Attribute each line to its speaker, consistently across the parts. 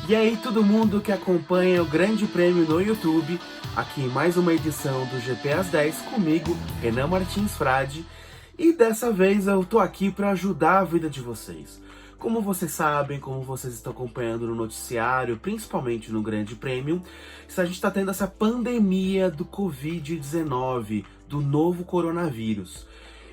Speaker 1: E aí todo mundo que acompanha o Grande Prêmio no YouTube, aqui em mais uma edição do GP às 10 comigo, Renan Martins Frade, e dessa vez eu tô aqui para ajudar a vida de vocês. Como vocês sabem, como vocês estão acompanhando no noticiário, principalmente no Grande Prêmio, a gente está tendo essa pandemia do Covid-19, do novo coronavírus.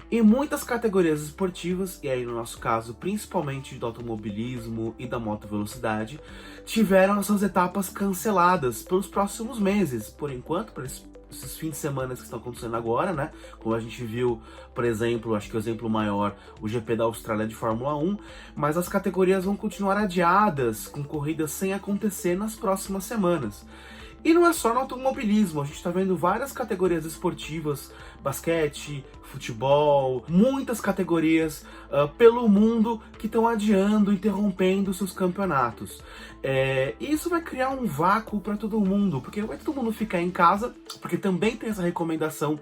Speaker 1: Em muitas categorias esportivas, e aí no nosso caso principalmente do automobilismo e da motovelocidade, tiveram essas etapas canceladas pelos próximos meses, por enquanto, por esses fins de semana que estão acontecendo agora, né? Como a gente viu, por exemplo, acho que o exemplo maior, o GP da Austrália de Fórmula 1, mas as categorias vão continuar adiadas, com corridas sem acontecer nas próximas semanas. E não é só no automobilismo, a gente está vendo várias categorias esportivas, basquete, futebol, muitas categorias pelo mundo que estão adiando, interrompendo seus campeonatos. E isso vai criar um vácuo para todo mundo, porque vai todo mundo ficar em casa, porque também tem essa recomendação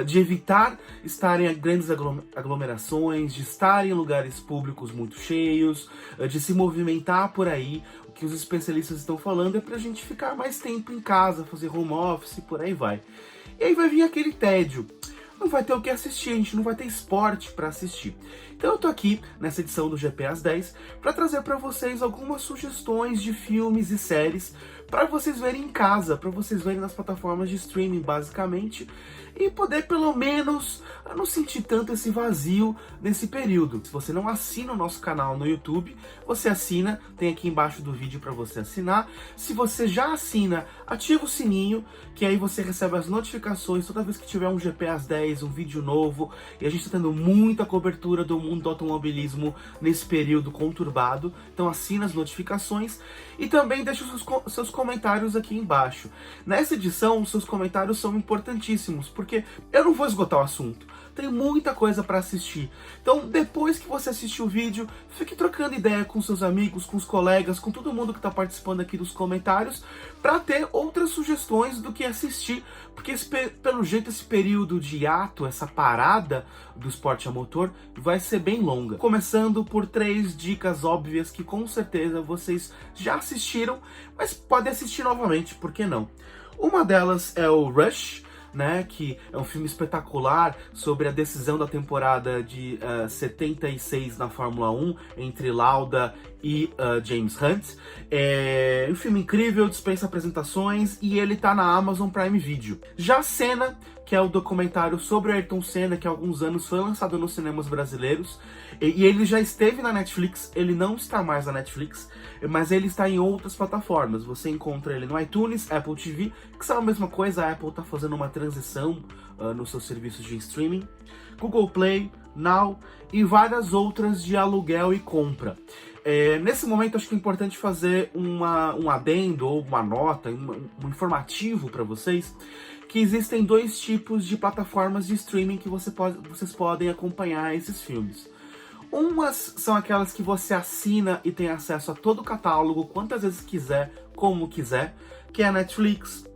Speaker 1: de evitar estar em grandes aglomerações, de estar em lugares públicos muito cheios, de se movimentar por aí. O que os especialistas estão falando é pra gente ficar mais tempo em casa, fazer home office, por aí vai. E aí vai vir aquele tédio. Não vai ter o que assistir, a gente não vai ter esporte para assistir. Então eu tô aqui nessa edição do GP às 10 para trazer para vocês algumas sugestões de filmes e séries para vocês verem em casa, para vocês verem nas plataformas de streaming basicamente, e poder pelo menos não sentir tanto esse vazio nesse período. Se você não assina o nosso canal no YouTube, você assina, tem aqui embaixo do vídeo para você assinar. Se você já assina, ativa o sininho, que aí você recebe as notificações toda vez que tiver um GP às 10, um vídeo novo, e a gente está tendo muita cobertura do mundo do automobilismo nesse período conturbado, então assina as notificações e também deixa os seus comentários aqui embaixo. Nessa edição, os seus comentários são importantíssimos, porque eu não vou esgotar o assunto, tem muita coisa para assistir. Então, depois que você assistir o vídeo, fique trocando ideia com seus amigos, com os colegas, com todo mundo que está participando aqui dos comentários, para ter outras sugestões do que assistir, porque pelo jeito esse período de hiato, essa parada do esporte a motor, vai ser bem longa. Começando por 3 dicas óbvias que com certeza vocês já assistiram, mas podem assistir novamente, por que não? Uma delas é o Rush, né, que é um filme espetacular sobre a decisão da temporada de 76 na Fórmula 1 entre Lauda e James Hunt. É um filme incrível, dispensa apresentações e ele tá na Amazon Prime Video. Já Senna, que é o documentário sobre o Ayrton Senna, que há alguns anos foi lançado nos cinemas brasileiros, e ele já esteve na Netflix, ele não está mais na Netflix, mas ele está em outras plataformas. Você encontra ele no iTunes, Apple TV, que são a mesma coisa, a Apple está fazendo uma transição nos seus serviços de streaming, Google Play, Now e várias outras de aluguel e compra. Nesse momento acho que é importante fazer um adendo ou uma nota, um informativo para vocês, que existem 2 tipos de plataformas de streaming que vocês podem acompanhar esses filmes. Umas são aquelas que você assina e tem acesso a todo o catálogo, quantas vezes quiser, como quiser, que é a Netflix,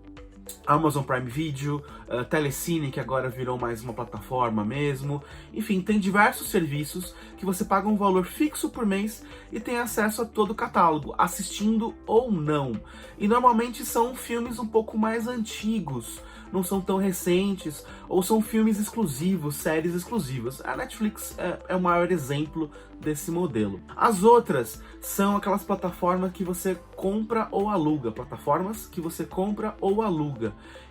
Speaker 1: Amazon Prime Video, Telecine, que agora virou mais uma plataforma mesmo. Enfim, tem diversos serviços que você paga um valor fixo por mês e tem acesso a todo o catálogo, assistindo ou não. E normalmente são filmes um pouco mais antigos, não são tão recentes, ou são filmes exclusivos, séries exclusivas. A Netflix é o maior exemplo desse modelo. As outras são aquelas plataformas que você compra ou aluga,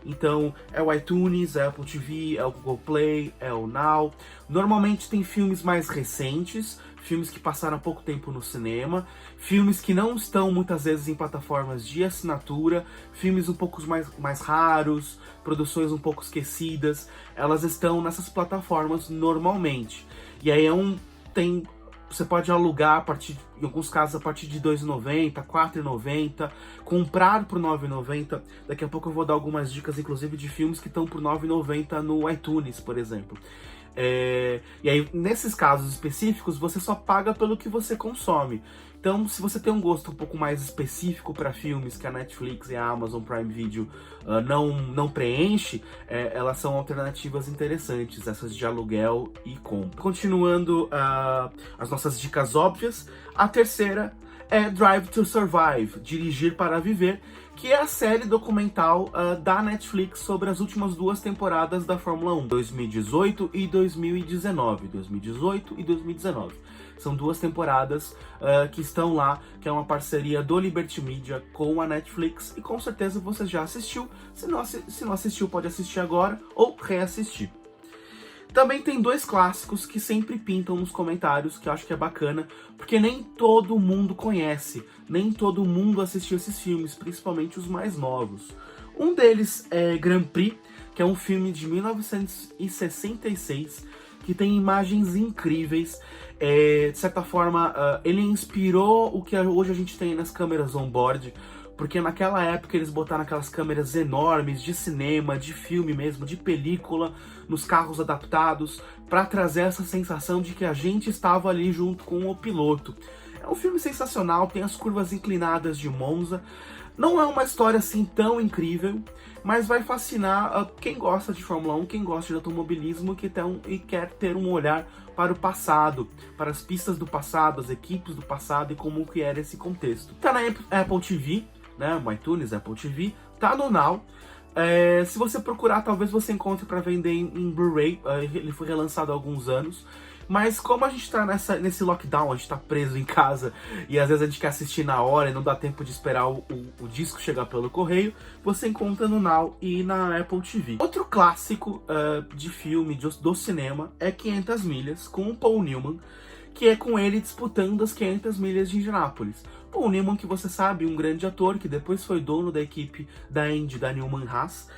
Speaker 1: Então, é o iTunes, é o Apple TV, é o Google Play, é o Now. Normalmente tem filmes mais recentes, filmes que passaram há pouco tempo no cinema, filmes que não estão muitas vezes em plataformas de assinatura, filmes um pouco mais raros, produções um pouco esquecidas, elas estão nessas plataformas normalmente. E aí você pode alugar, em alguns casos, a partir de R$ 2,90, R$ 4,90, comprar por R$ 9,90. Daqui a pouco eu vou dar algumas dicas, inclusive, de filmes que estão por R$ 9,90 no iTunes, por exemplo. E aí, nesses casos específicos, você só paga pelo que você consome. Então, se você tem um gosto um pouco mais específico para filmes que a Netflix e a Amazon Prime Video não preenche, elas são alternativas interessantes, essas de aluguel e compra. Continuando as nossas dicas óbvias, a terceira é Drive to Survive, Dirigir para Viver, que é a série documental da Netflix sobre as últimas 2 temporadas da Fórmula 1, 2018 e 2019. 2018 e 2019. São 2 temporadas que estão lá, que é uma parceria do Liberty Media com a Netflix, e com certeza você já assistiu. Se não assistiu, pode assistir agora ou reassistir. Também tem 2 clássicos que sempre pintam nos comentários, que eu acho que é bacana, porque nem todo mundo conhece, nem todo mundo assistiu esses filmes, principalmente os mais novos. Um deles é Grand Prix, que é um filme de 1966, que tem imagens incríveis. De certa forma, ele inspirou o que hoje a gente tem nas câmeras on-board, porque naquela época eles botaram aquelas câmeras enormes de cinema, de filme mesmo, de película, nos carros adaptados, para trazer essa sensação de que a gente estava ali junto com o piloto. É um filme sensacional, tem as curvas inclinadas de Monza. Não é uma história assim tão incrível, mas vai fascinar quem gosta de Fórmula 1, quem gosta de automobilismo e quer ter um olhar para o passado, para as pistas do passado, as equipes do passado e como que era esse contexto. Tá na Apple TV, né, o iTunes, Apple TV, tá no Now. Se você procurar, talvez você encontre para vender em Blu-ray. Ele foi relançado há alguns anos. Mas como a gente tá nesse lockdown, a gente tá preso em casa e às vezes a gente quer assistir na hora e não dá tempo de esperar o disco chegar pelo correio, você encontra no Now e na Apple TV. Outro clássico de filme, do cinema, é 500 Milhas, com o Paul Newman, que é com ele disputando as 500 milhas de Indianápolis. Paul Newman, que você sabe, um grande ator, que depois foi dono da equipe da Indy, da Newman Haas.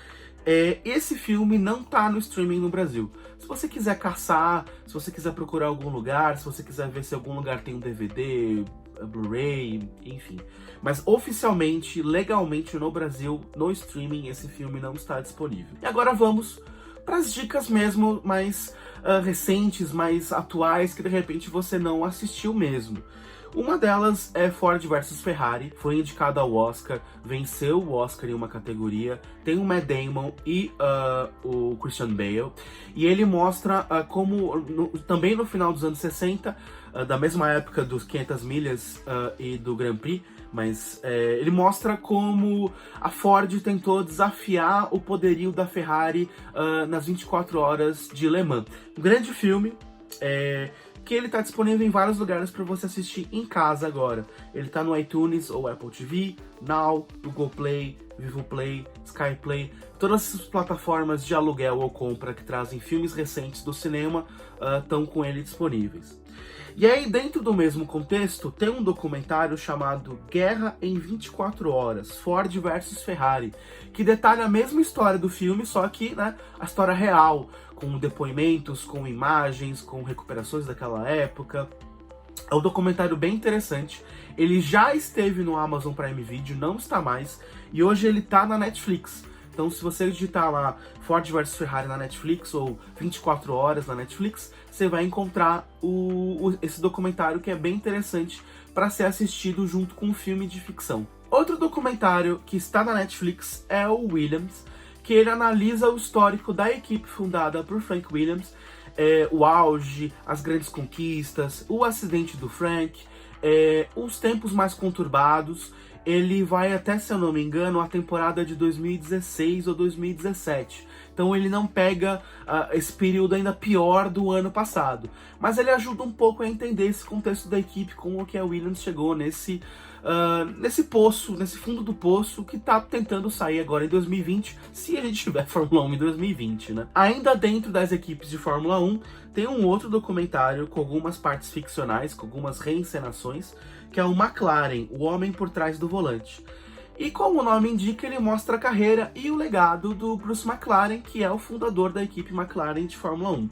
Speaker 1: Esse filme não tá no streaming no Brasil. Se você quiser caçar, se você quiser procurar algum lugar, se você quiser ver se algum lugar tem um DVD, Blu-ray, enfim. Mas oficialmente, legalmente no Brasil, no streaming, esse filme não está disponível. E agora vamos para as dicas mesmo mais recentes, mais atuais, que de repente você não assistiu mesmo. Uma delas é Ford vs Ferrari, foi indicada ao Oscar, venceu o Oscar em uma categoria, tem o Matt Damon e o Christian Bale, e ele mostra como, também no final dos anos 60, da mesma época dos 500 milhas e do Grand Prix, mas ele mostra como a Ford tentou desafiar o poderio da Ferrari nas 24 horas de Le Mans. Um grande filme, que ele está disponível em vários lugares para você assistir em casa agora. Ele está no iTunes ou Apple TV, Now, Google Play, Vivo Play, Sky Play, todas essas plataformas de aluguel ou compra que trazem filmes recentes do cinema estão com ele disponíveis. E aí, dentro do mesmo contexto, tem um documentário chamado Guerra em 24 Horas, Ford vs Ferrari, que detalha a mesma história do filme, só que, né, a história real, com depoimentos, com imagens, com recuperações daquela época. É um documentário bem interessante. Ele já esteve no Amazon Prime Video, não está mais, e hoje ele está na Netflix. Então, se você digitar lá Ford vs Ferrari na Netflix ou 24 horas na Netflix, você vai encontrar esse documentário, que é bem interessante para ser assistido junto com um filme de ficção. Outro documentário que está na Netflix é o Williams, que ele analisa o histórico da equipe fundada por Frank Williams, o auge, as grandes conquistas, o acidente do Frank, os tempos mais conturbados. Ele vai até, se eu não me engano, a temporada de 2016 ou 2017. Então ele não pega esse período ainda pior do ano passado. Mas ele ajuda um pouco a entender esse contexto da equipe, como que a Williams chegou nesse poço, nesse fundo do poço, que tá tentando sair agora em 2020, se a gente tiver Fórmula 1 em 2020, né? Ainda dentro das equipes de Fórmula 1, tem um outro documentário com algumas partes ficcionais, com algumas reencenações, que é o McLaren, o homem por trás do volante. E como o nome indica, ele mostra a carreira e o legado do Bruce McLaren, que é o fundador da equipe McLaren de Fórmula 1.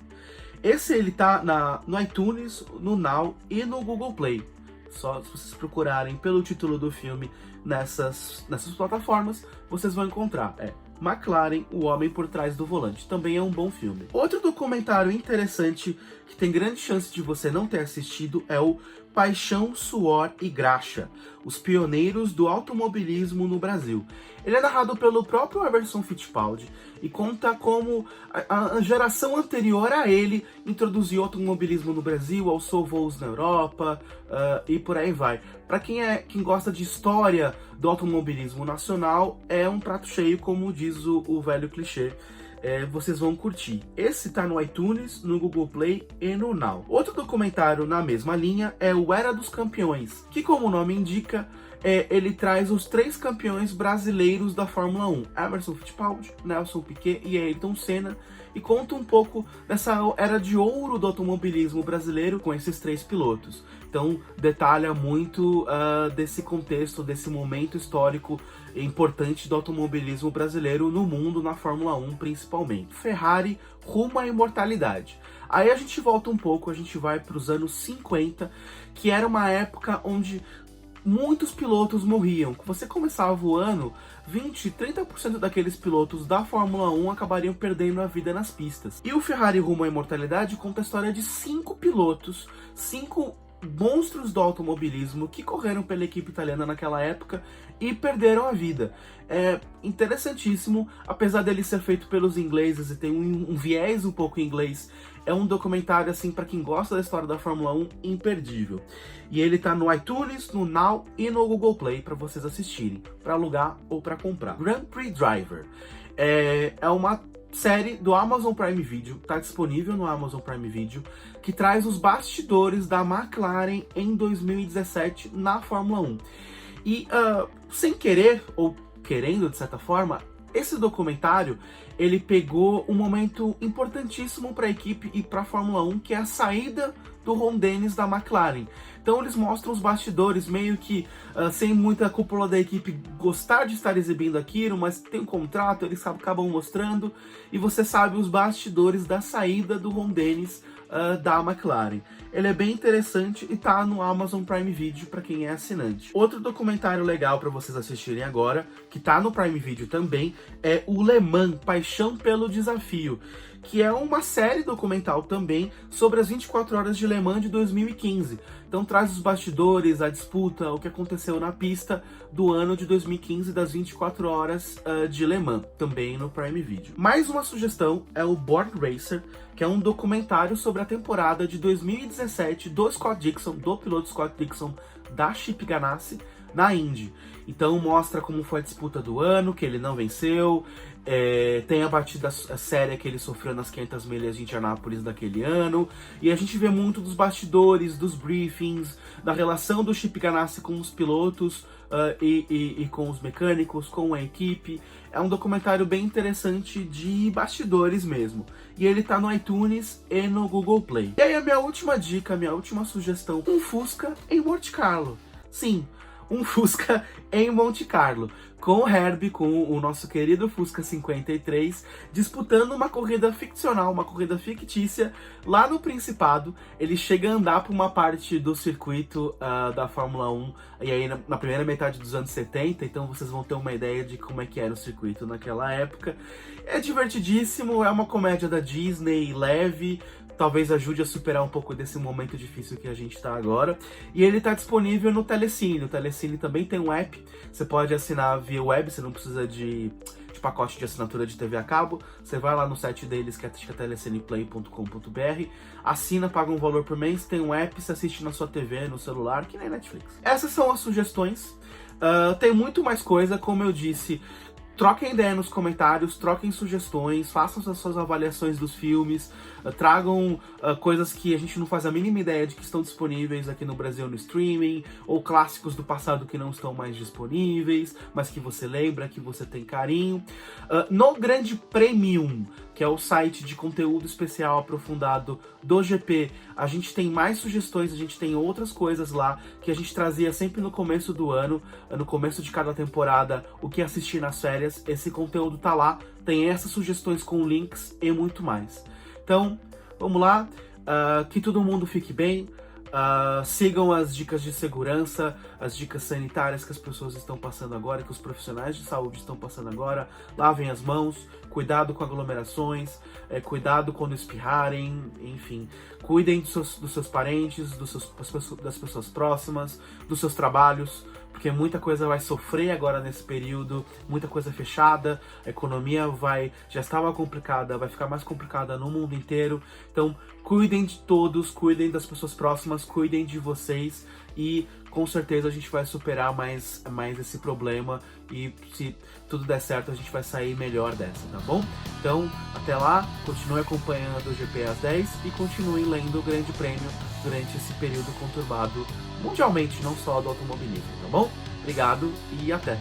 Speaker 1: Ele tá no iTunes, no Now e no Google Play. Só se vocês procurarem pelo título do filme nessas plataformas, vocês vão encontrar. McLaren, o homem por trás do volante. Também é um bom filme. Outro documentário interessante, que tem grande chance de você não ter assistido, é o Paixão, Suor e Graxa, os pioneiros do automobilismo no Brasil. Ele é narrado pelo próprio Emerson Fittipaldi e conta como a geração anterior a ele introduziu o automobilismo no Brasil, alçou voos na Europa e por aí vai. Para quem gosta de história do automobilismo nacional, é um prato cheio, como diz o velho clichê. Vocês vão curtir. Esse tá no iTunes, no Google Play e no Now. Outro documentário na mesma linha é o Era dos Campeões, que, como o nome indica, ele traz os 3 campeões brasileiros da Fórmula 1, Emerson Fittipaldi, Nelson Piquet e Ayrton Senna, e conta um pouco dessa era de ouro do automobilismo brasileiro com esses 3 pilotos. Então detalha muito desse contexto, desse momento histórico importante do automobilismo brasileiro no mundo, na Fórmula 1 principalmente. Ferrari rumo à imortalidade. Aí a gente volta um pouco, a gente vai para os anos 50, que era uma época onde muitos pilotos morriam. Você começava o ano, 20, 30% daqueles pilotos da Fórmula 1 acabariam perdendo a vida nas pistas. E o Ferrari rumo à imortalidade conta a história de 5 pilotos, 5 monstros do automobilismo que correram pela equipe italiana naquela época e perderam a vida. É interessantíssimo, apesar dele ser feito pelos ingleses e tem um viés um pouco inglês. É um documentário, assim, para quem gosta da história da Fórmula 1, imperdível. E ele tá no iTunes, no Now e no Google Play para vocês assistirem, para alugar ou para comprar. Grand Prix Driver é uma série do Amazon Prime Video, tá disponível no Amazon Prime Video, que traz os bastidores da McLaren em 2017 na Fórmula 1. E sem querer, ou querendo de certa forma, esse documentário, ele pegou um momento importantíssimo para a equipe e para a Fórmula 1, que é a saída do Ron Dennis da McLaren. Então eles mostram os bastidores, meio que sem muita cúpula da equipe gostar de estar exibindo aquilo, mas tem um contrato, eles acabam mostrando, e você sabe os bastidores da saída do Ron Dennis da McLaren. Ele é bem interessante e tá no Amazon Prime Video para quem é assinante. Outro documentário legal para vocês assistirem agora, que tá no Prime Video também, é o Le Mans, Paixão pelo Desafio, que é uma série documental também sobre as 24 horas de Le Mans de 2015. Então traz os bastidores, a disputa, o que aconteceu na pista do ano de 2015 das 24 horas de Le Mans, também no Prime Video. Mais uma sugestão é o Born Racer, que é um documentário sobre a temporada de 2017 do Scott Dixon, do piloto Scott Dixon da Chip Ganassi, na Indy. Então mostra como foi a disputa do ano, que ele não venceu, tem a batida séria que ele sofreu nas 500 milhas de Indianápolis daquele ano, e a gente vê muito dos bastidores, dos briefings, da relação do Chip Ganassi com os pilotos e com os mecânicos, com a equipe. É um documentário bem interessante de bastidores mesmo. E ele tá no iTunes e no Google Play. E aí a minha última dica, a minha última sugestão, um Fusca em Monte Carlo. Sim, um Fusca em Monte Carlo, com o Herbie, com o nosso querido Fusca 53, disputando uma corrida ficcional, uma corrida fictícia, lá no Principado. Ele chega a andar por uma parte do circuito da Fórmula 1, e aí na primeira metade dos anos 70, então vocês vão ter uma ideia de como é que era o circuito naquela época. É divertidíssimo, é uma comédia da Disney, leve, talvez ajude a superar um pouco desse momento difícil que a gente tá agora. E ele tá disponível no Telecine. O Telecine também tem um app, você pode assinar via web, você não precisa de pacote de assinatura de TV a cabo. Você vai lá no site deles, que é telecineplay.com.br, assina, paga um valor por mês, tem um app, você assiste na sua TV, no celular, que nem Netflix. Essas são as sugestões. Tem muito mais coisa, como eu disse. Troquem ideia nos comentários, troquem sugestões, façam as suas avaliações dos filmes, tragam coisas que a gente não faz a mínima ideia de que estão disponíveis aqui no Brasil no streaming, ou clássicos do passado que não estão mais disponíveis, mas que você lembra, que você tem carinho. No Grande Premium, que é o site de conteúdo especial aprofundado do GP, a gente tem mais sugestões, a gente tem outras coisas lá que a gente trazia sempre no começo do ano, no começo de cada temporada, o que assistir nas férias. Esse conteúdo tá lá, tem essas sugestões com links e muito mais. Então, vamos lá, que todo mundo fique bem, Sigam as dicas de segurança, as dicas sanitárias que as pessoas estão passando agora, que os profissionais de saúde estão passando agora. Lavem as mãos, cuidado com aglomerações, cuidado quando espirrarem, enfim. Cuidem dos seus parentes, das pessoas próximas, dos seus trabalhos, porque muita coisa vai sofrer agora nesse período, muita coisa fechada, a economia já estava complicada, vai ficar mais complicada no mundo inteiro. Então, cuidem de todos, cuidem das pessoas próximas, cuidem de vocês e com certeza a gente vai superar mais esse problema e se tudo der certo a gente vai sair melhor dessa, tá bom? Então, até lá, continue acompanhando o GP às 10 e continue lendo o Grande Prêmio durante esse período conturbado mundialmente, não só do automobilismo, tá bom? Obrigado e até!